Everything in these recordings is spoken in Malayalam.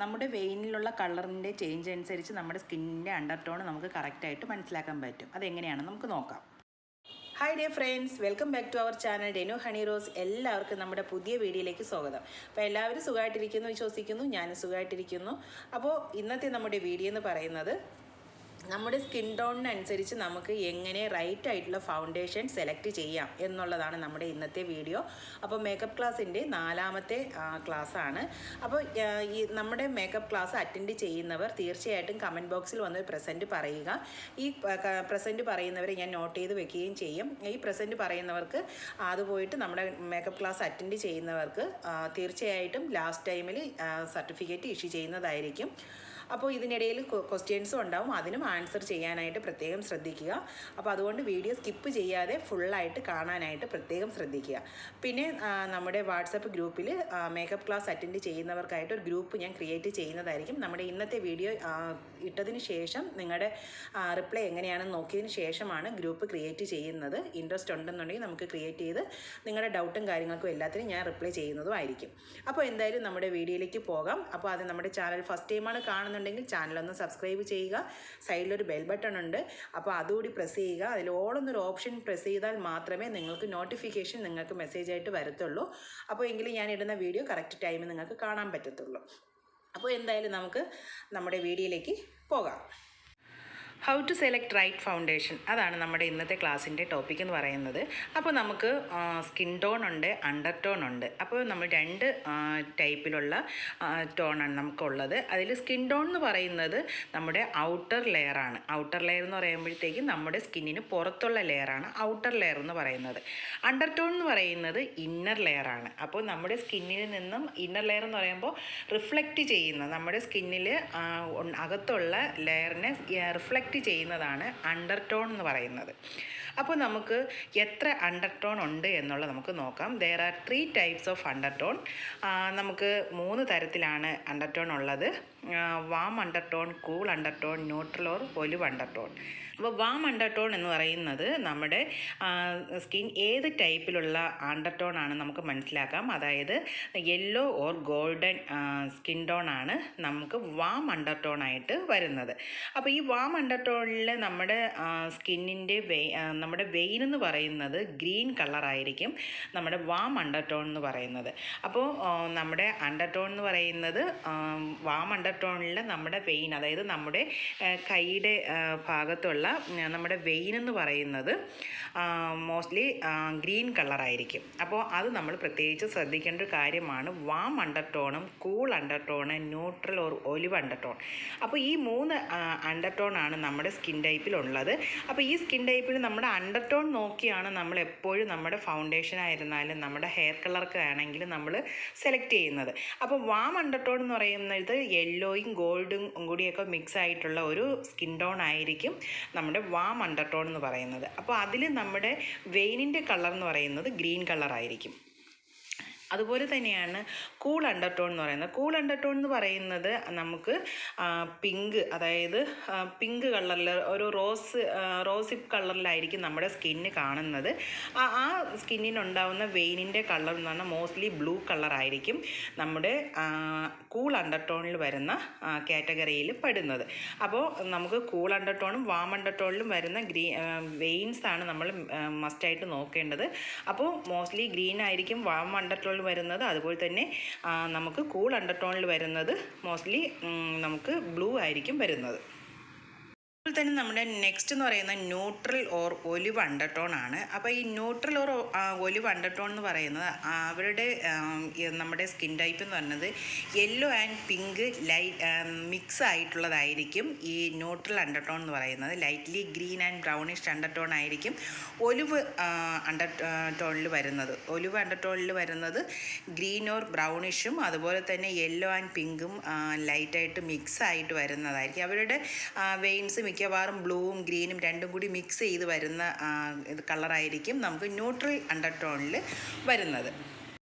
നമ്മുടെ വെയിനിലുള്ള കളറിൻ്റെ ചേഞ്ച് അനുസരിച്ച് നമ്മുടെ സ്കിന്നിൻ്റെ അണ്ടർടോൺ നമുക്ക് കറക്റ്റായിട്ട് മനസ്സിലാക്കാൻ പറ്റും. അതെങ്ങനെയാണെന്ന് നമുക്ക് നോക്കാം. Hi dear friends, welcome back to our channel ᴄᴇᴇ. എല്ലാവർക്കും നമ്മുടെ പുതിയ വീഡിയോയിലേക്ക് സ്വാഗതം. അപ്പോൾ എല്ലാവരും സുഖമായിട്ടിരിക്കുന്നു വിശ്വസിക്കുന്നു. ഞാനും സുഖമായിട്ടിരിക്കുന്നു. അപ്പോൾ ഇന്നത്തെ നമ്മുടെ വീഡിയോ എന്ന് പറയുന്നത് നമ്മുടെ സ്കിൻ ടോണിനനുസരിച്ച് നമുക്ക് എങ്ങനെ റൈറ്റ് ആയിട്ടുള്ള ഫൗണ്ടേഷൻ സെലക്ട് ചെയ്യാം എന്നുള്ളതാണ് നമ്മുടെ ഇന്നത്തെ വീഡിയോ. അപ്പോൾ മേക്കപ്പ് ക്ലാസ്സിൻ്റെ 4ാമത്തെ ക്ലാസ്സാണ്. അപ്പോൾ ഈ നമ്മുടെ മേക്കപ്പ് ക്ലാസ് അറ്റൻഡ് ചെയ്യുന്നവർ തീർച്ചയായിട്ടും കമൻറ്റ് ബോക്സിൽ വന്ന് പ്രസൻറ്റ് പറയുക. ഈ പ്രസൻറ്റ് പറയുന്നവരെ ഞാൻ നോട്ട് ചെയ്ത് വെക്കുകയും ചെയ്യും. ഈ പ്രസൻറ്റ് പറയുന്നവർക്ക് അത് പോയിട്ട് നമ്മുടെ മേക്കപ്പ് ക്ലാസ് അറ്റൻഡ് ചെയ്യുന്നവർക്ക് തീർച്ചയായിട്ടും ലാസ്റ്റ് ടൈമിൽ സർട്ടിഫിക്കറ്റ് ഇഷ്യൂ ചെയ്യുന്നതായിരിക്കും. അപ്പോൾ ഇതിനിടയിൽ ക്വസ്റ്റ്യൻസും ഉണ്ടാവും, അതിനും ആൻസർ ചെയ്യാനായിട്ട് പ്രത്യേകം ശ്രദ്ധിക്കുക. അപ്പോൾ അതുകൊണ്ട് വീഡിയോ സ്കിപ്പ് ചെയ്യാതെ ഫുള്ളായിട്ട് കാണാനായിട്ട് പ്രത്യേകം ശ്രദ്ധിക്കുക. പിന്നെ നമ്മുടെ വാട്സപ്പ് ഗ്രൂപ്പിൽ മേക്കപ്പ് ക്ലാസ് അറ്റൻഡ് ചെയ്യുന്നവർക്കായിട്ട് ഒരു ഗ്രൂപ്പ് ഞാൻ ക്രിയേറ്റ് ചെയ്യുന്നതായിരിക്കും. നമ്മുടെ ഇന്നത്തെ വീഡിയോ ഇട്ടതിന് ശേഷം നിങ്ങളുടെ റിപ്ലൈ എങ്ങനെയാണെന്ന് നോക്കിയതിന് ശേഷമാണ് ഗ്രൂപ്പ് ക്രിയേറ്റ് ചെയ്യുന്നത്. ഇൻട്രസ്റ്റ് ഉണ്ടെന്നുണ്ടെങ്കിൽ നമുക്ക് ക്രിയേറ്റ് ചെയ്ത് നിങ്ങളുടെ ഡൗട്ടും കാര്യങ്ങൾക്കും എല്ലാത്തിനും ഞാൻ റിപ്ലൈ ചെയ്യുന്നതുമായിരിക്കും. അപ്പോൾ എന്തായാലും നമ്മുടെ വീഡിയോയിലേക്ക് പോകാം. അപ്പോൾ അത് നമ്മുടെ ചാനൽ ഫസ്റ്റ് ടൈമാണ് കാണുന്നുണ്ടെങ്കിൽ ചാനലൊന്ന് സബ്സ്ക്രൈബ് ചെയ്യുക. സൈഡിലൊരു ബെൽ ബട്ടൺ ഉണ്ട്, അപ്പോൾ അതുകൂടി പ്രസ് ചെയ്യുക. അതിൽ ഓൾ എന്നൊരു ഓപ്ഷൻ പ്രസ് ചെയ്താൽ മാത്രമേ നിങ്ങൾക്ക് നോട്ടിഫിക്കേഷൻ നിങ്ങൾക്ക് മെസ്സേജായിട്ട് വരത്തുള്ളൂ. അപ്പോൾ എങ്കിലും ഞാൻ ഇടുന്ന വീഡിയോ കറക്റ്റ് ടൈമിൽ നിങ്ങൾക്ക് കാണാൻ പറ്റത്തുള്ളൂ. അപ്പോൾ എന്തായാലും നമുക്ക് നമ്മുടെ വീഡിയോയിലേക്ക് പോകാം. How to select right foundation, അതാണ് നമ്മുടെ ഇന്നത്തെ ക്ലാസ്സിൻ്റെ ടോപ്പിക് എന്ന് പറയുന്നത്. അപ്പോൾ നമുക്ക് സ്കിൻ ടോൺ ഉണ്ട്, അണ്ടർ ടോൺ ഉണ്ട്. അപ്പോൾ നമ്മൾ 2 ടൈപ്പിലുള്ള ടോണാണ് നമുക്കുള്ളത്. അതിൽ സ്കിൻ ടോൺ എന്ന് പറയുന്നത് നമ്മുടെ ഔട്ടർ ലെയറാണ്. ഔട്ടർ ലെയർ എന്ന് പറയുമ്പോഴത്തേക്കും നമ്മുടെ സ്കിന്നിന് പുറത്തുള്ള ലെയറാണ് ഔട്ടർ ലെയർ എന്ന് പറയുന്നത്. അണ്ടർ ടോൺ എന്ന് പറയുന്നത് ഇന്നർ ലെയറാണ്. അപ്പോൾ നമ്മുടെ സ്കിന്നിൽ നിന്നും ഇന്നർ ലെയർ എന്ന് പറയുമ്പോൾ റിഫ്ലക്റ്റ് ചെയ്യുന്ന നമ്മുടെ സ്കിന്നിൽ അകത്തുള്ള ലെയറിനെ റിഫ്ലക്റ്റ് ചെയ്യുന്നതാണ് അണ്ടർ ടോൺ എന്ന് പറയുന്നത്. അപ്പോൾ നമുക്ക് എത്ര അണ്ടർ ടോൺ ഉണ്ട് എന്നുള്ളത് നമുക്ക് നോക്കാം. There are 3 types of under tone. നമുക്ക് 3 തരത്തിലാണ് അണ്ടർ ടോൺ ഉള്ളത്. Warm under tone, cool under tone, neutral or olive under tone. അപ്പോൾ വാം അണ്ടർ ടോൺ എന്ന് പറയുന്നത് നമ്മുടെ സ്കിൻ ഏത് ടൈപ്പിലുള്ള അണ്ടർ ടോൺ ആണ് നമുക്ക് മനസ്സിലാക്കാം. അതായത് yellow or golden skin tone ആണ് നമുക്ക് വാം അണ്ടർ ടോൺ ആയിട്ട് വരുന്നത്. അപ്പോൾ ഈ വാം അണ്ടർ ടോണിൽ നമ്മുടെ സ്കിന്നിൻ്റെ നമ്മുടെ വെയിൻ എന്ന് പറയുന്നത് ഗ്രീൻ കളറായിരിക്കും നമ്മുടെ വാം അണ്ടർ ടോൺ എന്ന് പറയുന്നത്. അപ്പോൾ നമ്മുടെ അണ്ടർ ടോൺ എന്ന് പറയുന്നത് വാം അണ്ടർ ടോണിൽ നമ്മുടെ വെയിൻ, അതായത് നമ്മുടെ കൈയുടെ ഭാഗത്തുള്ള നമ്മുടെ വെയിൻ എന്ന് പറയുന്നത് മോസ്റ്റ്ലി ഗ്രീൻ കളറായിരിക്കും. അപ്പോൾ അത് നമ്മൾ പ്രത്യേകിച്ച് ശ്രദ്ധിക്കേണ്ട ഒരു കാര്യമാണ്. വാം അണ്ടർ ടോണും cool under tone, neutral or olive under tone. അപ്പോൾ ഈ 3 അണ്ടർ ടോൺ ആണ് നമ്മുടെ സ്കിൻ ടൈപ്പിലുള്ളത്. അപ്പോൾ ഈ സ്കിൻ ടൈപ്പിൽ നമ്മുടെ അണ്ടർ ടോൺ നോക്കിയാണ് നമ്മൾ എപ്പോഴും നമ്മുടെ ഫൗണ്ടേഷൻ ആയിരുന്നാലും നമ്മുടെ ഹെയർ കളർക്ക് ആണെങ്കിലും നമ്മൾ സെലക്ട് ചെയ്യുന്നത്. അപ്പോൾ വാം അണ്ടർ ടോൺ എന്ന് പറയുന്നത് യെല്ലോയും ഗോൾഡും കൂടിയൊക്കെ മിക്സ് ആയിട്ടുള്ള ഒരു സ്കിൻ ടോൺ ആയിരിക്കും നമ്മുടെ വാം അണ്ടർ ടോൺ എന്ന് പറയുന്നത്. അപ്പോൾ അതിൽ നമ്മുടെ വെയിനിൻ്റെ കളർ എന്ന് പറയുന്നത് ഗ്രീൻ കളറായിരിക്കും. അതുപോലെ തന്നെയാണ് കൂൾ അണ്ടർ ടോൺ എന്ന് പറയുന്നത്. കൂൾ അണ്ടർ ടോൺ എന്ന് പറയുന്നത് നമുക്ക് പിങ്ക്, അതായത് പിങ്ക് കളറിൽ ഒരു റോസിപ്പ് കളറിലായിരിക്കും നമ്മുടെ സ്കിന്ന് കാണുന്നത്. ആ സ്കിന്നിനുണ്ടാവുന്ന വെയിനിൻ്റെ കളർ എന്ന് പറഞ്ഞാൽ മോസ്റ്റ്ലി ബ്ലൂ കളറായിരിക്കും നമ്മുടെ കൂൾ അണ്ടർ ടോണിൽ വരുന്ന കാറ്റഗറിയിൽ പെടുന്നത്. അപ്പോൾ നമുക്ക് കൂൾ അണ്ടർ ടോണും വാം അണ്ടർ ടോണിലും വരുന്ന വെയിൻസ് ആണ് നമ്മൾ മസ്റ്റായിട്ട് നോക്കേണ്ടത്. അപ്പോൾ മോസ്റ്റ്ലി ഗ്രീൻ ആയിരിക്കും വാം അണ്ടർ ടോൺ വരുന്നത്. അതുപോലെ തന്നെ നമുക്ക് കൂൾ അണ്ടർ ടോണിൽ വരുന്നത് മോസ്റ്റ്ലി നമുക്ക് ബ്ലൂ ആയിരിക്കും വരുന്നത്. അതുപോലെ തന്നെ നമ്മുടെ നെക്സ്റ്റ് എന്ന് പറയുന്നത് neutral or olive under tone ആണ്. അപ്പോൾ ഈ neutral or olive under tone എന്ന് പറയുന്നത് അവരുടെ നമ്മുടെ സ്കിൻ ടൈപ്പ് എന്ന് പറയുന്നത് യെല്ലോ ആൻഡ് പിങ്ക് മിക്സ് ആയിട്ടുള്ളതായിരിക്കും ഈ ന്യൂട്രൽ അണ്ടർ ടോൺ എന്ന് പറയുന്നത്. Lightly green and brownish under tone ആയിരിക്കും ഒലിവ് അണ്ടർ ടോണിൽ വരുന്നത്. ഒലിവ് അണ്ടർ ടോണിൽ വരുന്നത് ഗ്രീൻ ഓർ ബ്രൗണിഷും അതുപോലെ തന്നെ യെല്ലോ ആൻഡ് പിങ്കും ലൈറ്റായിട്ട് മിക്സ് ആയിട്ട് വരുന്നതായിരിക്കും. അവരുടെ വെയിൻസ് മിക്കവാറും ബ്ലൂവും ഗ്രീനും രണ്ടും കൂടി മിക്സ് ചെയ്ത് വരുന്ന കളറായിരിക്കും നമുക്ക് ന്യൂട്രൽ അണ്ടർ ടോണിൽ വരുന്നത്.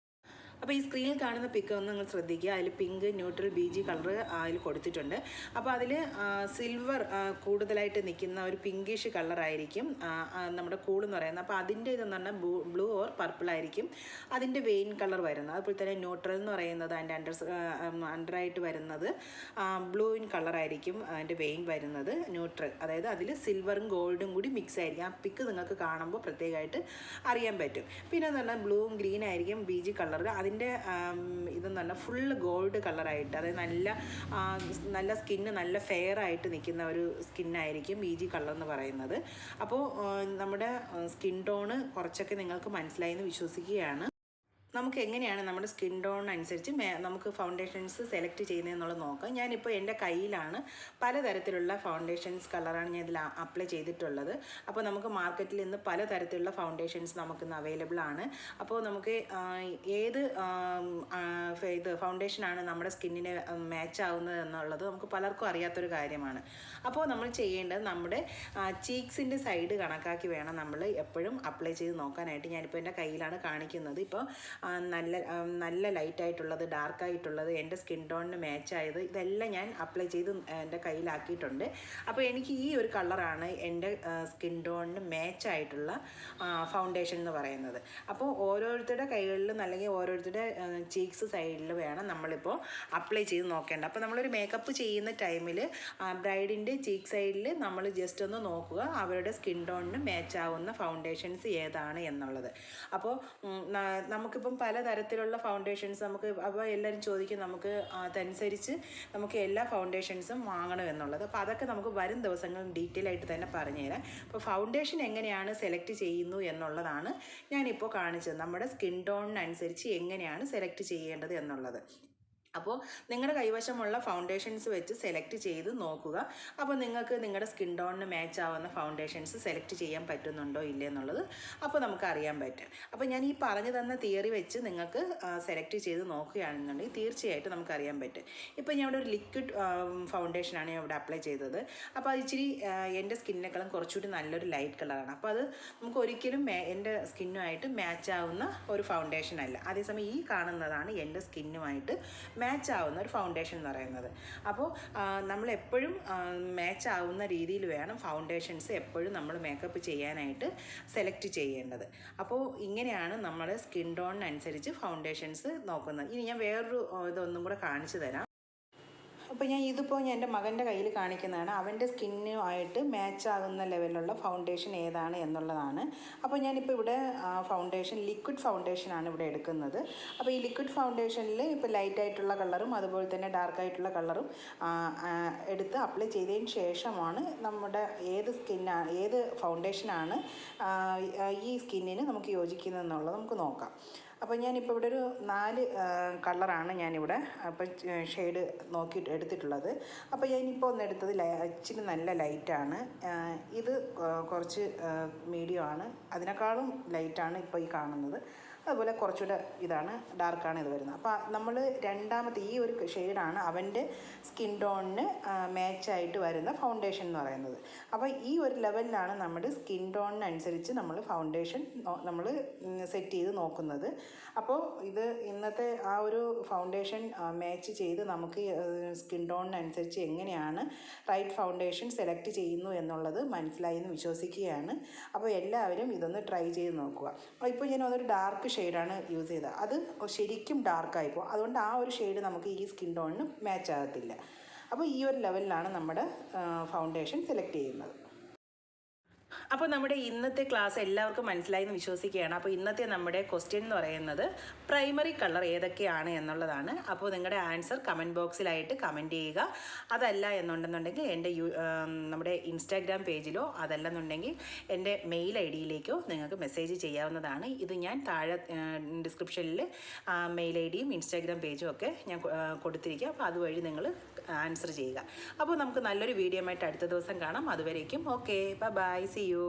അപ്പോൾ ഈ സ്ക്രീനിൽ കാണുന്ന പിക്ക് ഒന്ന് നിങ്ങൾ ശ്രദ്ധിക്കുക. അതിൽ pink, neutral, B G colour അതിൽ കൊടുത്തിട്ടുണ്ട്. അപ്പോൾ അതിൽ സിൽവർ കൂടുതലായിട്ട് നിൽക്കുന്ന ഒരു പിങ്കിഷ് കളറായിരിക്കും നമ്മുടെ കൂൾ എന്ന് പറയുന്നത്. അപ്പോൾ അതിൻ്റെ ഇതെന്ന് പറഞ്ഞാൽ ബ്ലൂ ഓർ പർപ്പിൾ ആയിരിക്കും അതിൻ്റെ വെയിൻ കളർ വരുന്നത്. അതുപോലെ തന്നെ ന്യൂട്രൽ എന്ന് പറയുന്നത് അതിൻ്റെ അണ്ടറായിട്ട് വരുന്നത് ബ്ലൂ ഇൻ കളറായിരിക്കും അതിൻ്റെ വെയിൻ വരുന്നത് ന്യൂട്രൽ. അതായത് അതിൽ സിൽവറും ഗോൾഡും കൂടി മിക്സ് ആയിരിക്കും. ആ പിക്ക് നിങ്ങൾക്ക് കാണുമ്പോൾ പ്രത്യേകമായിട്ട് അറിയാൻ പറ്റും. പിന്നെ എന്ന് പറഞ്ഞാൽ ബ്ലൂവും ഗ്രീൻ ആയിരിക്കും ബി ജി കളർ. അതിൻ്റെ ഇതെന്ന് പറഞ്ഞാൽ ഫുള്ള് ഗോൾഡ് കളറായിട്ട്, അതായത് നല്ല സ്കിന്ന് നല്ല ഫെയർ ആയിട്ട് നിൽക്കുന്ന ഒരു സ്കിന്നായിരിക്കും ബി ജി കളർ എന്ന് പറയുന്നത്. അപ്പോൾ നമ്മുടെ സ്കിൻ ടോണ് കുറച്ചൊക്കെ നിങ്ങൾക്ക് മനസ്സിലായി എന്ന് വിശ്വസിക്കുകയാണ്. നമുക്ക് എങ്ങനെയാണ് നമ്മുടെ സ്കിൻ ടോൺ അനുസരിച്ച് നമുക്ക് ഫൗണ്ടേഷൻസ് സെലക്ട് ചെയ്യുന്നതെന്നുള്ളത് നോക്കാം. ഞാനിപ്പോൾ എൻ്റെ കയ്യിലാണ് പലതരത്തിലുള്ള ഫൗണ്ടേഷൻസ് കളറാണ് ഞാൻ ഇതിൽ അപ്ലൈ ചെയ്തിട്ടുള്ളത്. അപ്പോൾ നമുക്ക് മാർക്കറ്റിൽ ഇന്ന് പലതരത്തിലുള്ള ഫൗണ്ടേഷൻസ് നമുക്കിന്ന് അവൈലബിൾ ആണ്. അപ്പോൾ നമുക്ക് ഏത് ഫൗണ്ടേഷനാണ് നമ്മുടെ സ്കിന്നിന് മാച്ച് ആവുന്നത് എന്നുള്ളത് നമുക്ക് പലർക്കും അറിയാത്തൊരു കാര്യമാണ്. അപ്പോൾ നമ്മൾ ചെയ്യേണ്ടത് നമ്മുടെ ചീക്സിൻ്റെ സൈഡ് കണക്കാക്കി വേണം നമ്മൾ എപ്പോഴും അപ്ലൈ ചെയ്ത് നോക്കാനായിട്ട്. ഞാനിപ്പോൾ എൻ്റെ കയ്യിലാണ് കാണിക്കുന്നത്. ഇപ്പോൾ നല്ല ലൈറ്റായിട്ടുള്ളത്, ഡാർക്കായിട്ടുള്ളത്, എൻ്റെ സ്കിൻ ടോണിന് മാച്ചായത്, ഇതെല്ലാം ഞാൻ അപ്ലൈ ചെയ്ത് എൻ്റെ കയ്യിലാക്കിയിട്ടുണ്ട്. അപ്പോൾ എനിക്ക് ഈ ഒരു കളറാണ് എൻ്റെ സ്കിൻ ടോണിന് മാച്ചായിട്ടുള്ള ഫൗണ്ടേഷൻ എന്ന് പറയുന്നത്. അപ്പോൾ ഓരോരുത്തരുടെ കൈകളിലും അല്ലെങ്കിൽ ഓരോരുത്തരുടെ ചീക്സ് സൈഡിൽ വേണം നമ്മളിപ്പോൾ അപ്ലൈ ചെയ്ത് നോക്കേണ്ടത്. അപ്പോൾ നമ്മളൊരു മേക്കപ്പ് ചെയ്യുന്ന ടൈമിൽ ബ്രൈഡിൻ്റെ ചീക്ക് സൈഡിൽ നമ്മൾ ജസ്റ്റ് ഒന്ന് നോക്കുക അവരുടെ സ്കിൻ ടോണിന് മാച്ചാവുന്ന ഫൗണ്ടേഷൻസ് ഏതാണ് എന്നുള്ളത്. അപ്പോൾ നമുക്കിപ്പം പലതരത്തിലുള്ള ഫൗണ്ടേഷൻസ് അപ്പോൾ എല്ലാവരും ചോദിക്കും നമുക്ക് അതനുസരിച്ച് നമുക്ക് എല്ലാ ഫൗണ്ടേഷൻസും വാങ്ങണം എന്നുള്ളത്. അപ്പോൾ അതൊക്കെ നമുക്ക് വരും ദിവസങ്ങളിൽ ഡീറ്റെയിൽ ആയിട്ട് തന്നെ പറഞ്ഞുതരാം. അപ്പോൾ ഫൗണ്ടേഷൻ എങ്ങനെയാണ് സെലക്ട് ചെയ്യുന്നു എന്നുള്ളതാണ് ഞാനിപ്പോൾ കാണിച്ചത്. നമ്മുടെ സ്കിൻ ടോണിനനുസരിച്ച് എങ്ങനെയാണ് സെലക്ട് ചെയ്യേണ്ടത് എന്നുള്ളത്. അപ്പോൾ നിങ്ങളുടെ കൈവശമുള്ള ഫൗണ്ടേഷൻസ് വെച്ച് സെലക്ട് ചെയ്ത് നോക്കുക. അപ്പോൾ നിങ്ങൾക്ക് നിങ്ങളുടെ സ്കിൻ ടോണിന് മാച്ച് ആവുന്ന ഫൗണ്ടേഷൻസ് സെലക്ട് ചെയ്യാൻ പറ്റുന്നുണ്ടോ ഇല്ലേ എന്നുള്ളത് അപ്പോൾ നമുക്ക് അറിയാൻ പറ്റും. അപ്പോൾ ഞാൻ ഈ പറഞ്ഞു തന്ന തിയറി വെച്ച് നിങ്ങൾക്ക് സെലക്ട് ചെയ്ത് നോക്കുകയാണെന്നുണ്ടെങ്കിൽ തീർച്ചയായിട്ടും നമുക്കറിയാൻ പറ്റും. ഇപ്പോൾ ഞാൻ ഇവിടെ ഒരു ലിക്വിഡ് ഫൗണ്ടേഷനാണ് ഞാൻ ഇവിടെ അപ്ലൈ ചെയ്തത്. അപ്പോൾ അത് ഇച്ചിരി എൻ്റെ സ്കിന്നിനേക്കാളും കുറച്ചുകൂടി നല്ലൊരു ലൈറ്റ് കളറാണ്. അപ്പോൾ അത് നമുക്ക് ഒരിക്കലും എൻ്റെ സ്കിന്നുമായിട്ട് മാച്ച് ആവുന്ന ഒരു ഫൗണ്ടേഷൻ അല്ല. അതേസമയം ഈ കാണുന്നതാണ് എൻ്റെ സ്കിന്നുമായിട്ട് മാച്ച് ആവുന്ന ഒരു ഫൗണ്ടേഷൻ എന്ന് പറയുന്നത്. അപ്പോൾ നമ്മളെപ്പോഴും മാച്ച് ആവുന്ന രീതിയിൽ വേണം ഫൗണ്ടേഷൻസ് എപ്പോഴും നമ്മൾ മേക്കപ്പ് ചെയ്യാനായിട്ട് സെലക്ട് ചെയ്യേണ്ടത്. അപ്പോൾ ഇങ്ങനെയാണ് നമ്മുടെ സ്കിൻ ടോണിനനുസരിച്ച് ഫൗണ്ടേഷൻസ് നോക്കുന്നത്. ഇനി ഞാൻ വേറൊരു ഇതൊന്നും കൂടെ കാണിച്ചു തരാം. അപ്പോൾ ഞാൻ എൻ്റെ മകൻ്റെ കയ്യിൽ കാണിക്കുന്നതാണ്. അവൻ്റെ സ്കിന്നുമായിട്ട് മാച്ച് ആകുന്ന ലെവലിലുള്ള ഫൗണ്ടേഷൻ ഏതാണ് എന്നുള്ളതാണ്. അപ്പോൾ ഞാനിപ്പോൾ ഇവിടെ ഫൗണ്ടേഷൻ ലിക്വിഡ് ഫൗണ്ടേഷനാണ് ഇവിടെ എടുക്കുന്നത്. അപ്പോൾ ഈ ലിക്വിഡ് ഫൗണ്ടേഷനിൽ ഇപ്പോൾ ലൈറ്റായിട്ടുള്ള കളറും അതുപോലെ തന്നെ ഡാർക്കായിട്ടുള്ള കളറും എടുത്ത് അപ്ലൈ ചെയ്തതിന് ശേഷമാണ് നമ്മുടെ ഏത് ഫൗണ്ടേഷനാണ് ഈ സ്കിന്നിന് നമുക്ക് യോജിക്കുന്നതെന്നുള്ളത് നമുക്ക് നോക്കാം. അപ്പോൾ ഞാനിപ്പോൾ ഇവിടെ ഒരു 4 കളറാണ് ഞാനിവിടെ അപ്പം ഷെയ്ഡ് നോക്കിയിട്ട് എടുത്തിട്ടുള്ളത്. അപ്പോൾ ഞാനിപ്പോൾ ഒന്ന് എടുത്തത് ഇച്ചിരി നല്ല ലൈറ്റാണ്. ഇത് കുറച്ച് മീഡിയം ആണ്. അതിനേക്കാളും ലൈറ്റാണ് ഇപ്പോൾ ഈ കാണുന്നത്. അതുപോലെ കുറച്ചുകൂടെ ഇതാണ് ഡാർക്കാണ് ഇത് വരുന്നത്. അപ്പോൾ നമ്മൾ രണ്ടാമത്തെ ഈ ഒരു ഷെയ്ഡാണ് അവൻ്റെ സ്കിൻ ടോണിന് മാച്ചായിട്ട് വരുന്ന ഫൗണ്ടേഷൻ എന്ന് പറയുന്നത്. അപ്പോൾ ഈ ഒരു ലെവലിലാണ് നമ്മുടെ സ്കിൻ ടോണിനനുസരിച്ച് നമ്മൾ ഫൗണ്ടേഷൻ നമ്മൾ സെറ്റ് ചെയ്ത് നോക്കുന്നത്. അപ്പോൾ ഇത് ഇന്നത്തെ ആ ഒരു ഫൗണ്ടേഷൻ മാച്ച് ചെയ്ത് നമുക്ക് സ്കിൻ ടോണിനനുസരിച്ച് എങ്ങനെയാണ് റൈറ്റ് ഫൗണ്ടേഷൻ സെലക്ട് ചെയ്യുന്നു എന്നുള്ളത് മനസ്സിലായി എന്ന് വിശ്വസിക്കുകയാണ്. അപ്പോൾ എല്ലാവരും ഇതൊന്ന് ട്രൈ ചെയ്ത് നോക്കുക. ഇപ്പോൾ ഞാൻ അതൊരു ഡാർക്ക് ഷെയ്ഡാണ് യൂസ് ചെയ്തത്. അത് ശരിക്കും ഡാർക്കായിപ്പോൾ അതുകൊണ്ട് ആ ഒരു ഷെയ്ഡ് നമുക്ക് ഈ സ്കിൻ ടോണിന് മാച്ച് ആകത്തില്ല. അപ്പോൾ ഈ ഒരു ലെവലിലാണ് നമ്മുടെ ഫൗണ്ടേഷൻ സെലക്ട് ചെയ്യുന്നത്. അപ്പോൾ നമ്മുടെ ഇന്നത്തെ ക്ലാസ് എല്ലാവർക്കും മനസ്സിലായി എന്ന് വിശ്വസിക്കുകയാണ്. അപ്പോൾ ഇന്നത്തെ നമ്മുടെ ക്വസ്റ്റ്യൻ എന്ന് പറയുന്നത് പ്രൈമറി കളർ ഏതൊക്കെയാണ് എന്നുള്ളതാണ്. അപ്പോൾ നിങ്ങളുടെ ആൻസർ കമൻറ്റ് ബോക്സിലായിട്ട് കമൻറ്റ് ചെയ്യുക. അതല്ല എന്നുണ്ടെന്നുണ്ടെങ്കിൽ എൻ്റെ നമ്മുടെ ഇൻസ്റ്റാഗ്രാം പേജിലോ അതല്ലെന്നുണ്ടെങ്കിൽ എൻ്റെ മെയിൽ ID-യിലേക്കോ നിങ്ങൾക്ക് മെസ്സേജ് ചെയ്യാവുന്നതാണ്. ഇത് ഞാൻ താഴെ ഡിസ്ക്രിപ്ഷനിൽ മെയിൽ ID-യും ഇൻസ്റ്റാഗ്രാം പേജും ഒക്കെ ഞാൻ കൊടുത്തിരിക്കുക. അപ്പോൾ അതുവഴി നിങ്ങൾ ആൻസർ ചെയ്യുക. അപ്പോൾ നമുക്ക് നല്ലൊരു വീഡിയോ ആയിട്ട് അടുത്ത ദിവസം കാണാം. അതുവരേക്കും ഓക്കെ, ബൈ, സീ യു.